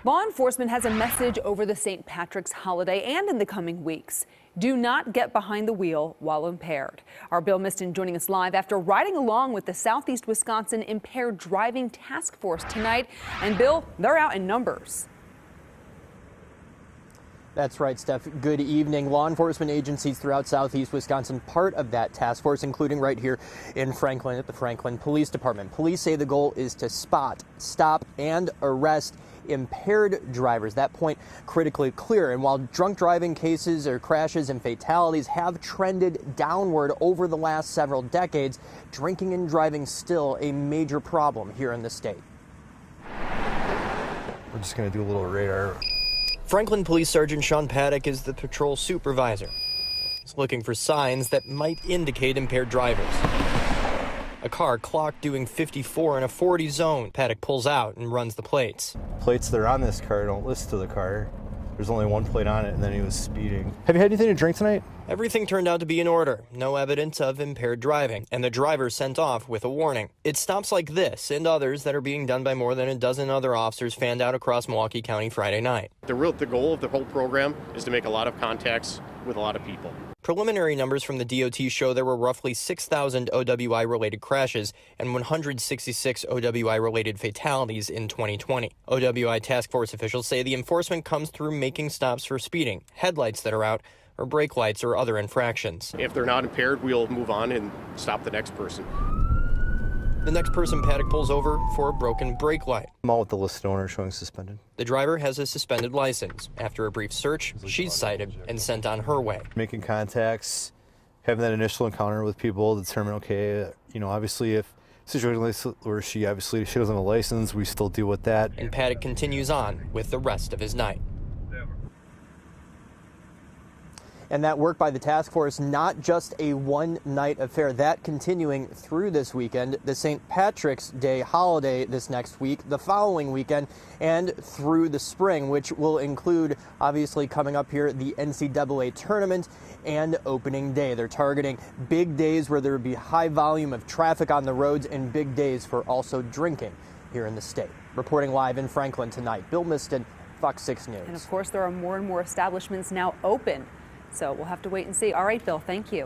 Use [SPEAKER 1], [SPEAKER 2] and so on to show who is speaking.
[SPEAKER 1] Law enforcement has a message over the St. Patrick's holiday and in the coming weeks. Do not get behind the wheel while impaired. Our Bill Miston joining us live after riding along with the Southeast Wisconsin Impaired Driving Task Force tonight. And Bill, they're out in numbers.
[SPEAKER 2] That's right, Steph. Good evening. Law enforcement agencies throughout Southeast Wisconsin, part of that task force, including right here in Franklin at the Franklin Police Department. Police say the goal is to spot, stop, and arrest impaired drivers. That point critically clear. And while drunk driving cases or crashes and fatalities have trended downward over the last several decades, drinking and driving still a major problem here in the state.
[SPEAKER 3] We're just going to do a little radar.
[SPEAKER 2] Franklin Police Sergeant Sean Paddock is the patrol supervisor. He's looking for signs that might indicate impaired drivers. A car clocked doing 54 in a 40 zone. Paddock pulls out and runs the plates.
[SPEAKER 3] Plates that are on this car don't list to the car. There's only one plate on it, and then he was speeding. Have you had anything to drink tonight?
[SPEAKER 2] Everything turned out to be in order. No evidence of impaired driving, and the driver sent off with a warning. It's stops like this and others that are being done by more than a dozen other officers fanned out across Milwaukee County Friday night.
[SPEAKER 4] The goal of the whole program is to make a lot of contacts with a lot of people.
[SPEAKER 2] Preliminary numbers from the DOT show there were roughly 6,000 OWI-related crashes and 166 OWI-related fatalities in 2020. OWI task force officials say the enforcement comes through making stops for speeding, headlights that are out, or brake lights or other infractions.
[SPEAKER 4] If they're not impaired, we'll move on and stop the next person.
[SPEAKER 2] The next person Paddock pulls over for a broken brake light.
[SPEAKER 3] I'm all with the listed owner showing suspended.
[SPEAKER 2] The driver has a suspended license. After a brief search, she's cited and sent on her way.
[SPEAKER 3] Making contacts, having that initial encounter with people, determine, okay, obviously if situation like this where she doesn't have a license, we still deal with that.
[SPEAKER 2] And Paddock continues on with the rest of his night. And that work by the task force, not just a one-night affair, that continuing through this weekend, the St. Patrick's Day holiday this next week, the following weekend, and through the spring, which will include, obviously coming up here, the NCAA tournament and opening day. They're targeting big days where there would be high volume of traffic on the roads and big days for also drinking here in the state. Reporting live in Franklin tonight, Bill Miston, FOX 6 News.
[SPEAKER 1] And of course, there are more and more establishments now open. So we'll have to wait and see. All right, Bill, thank you.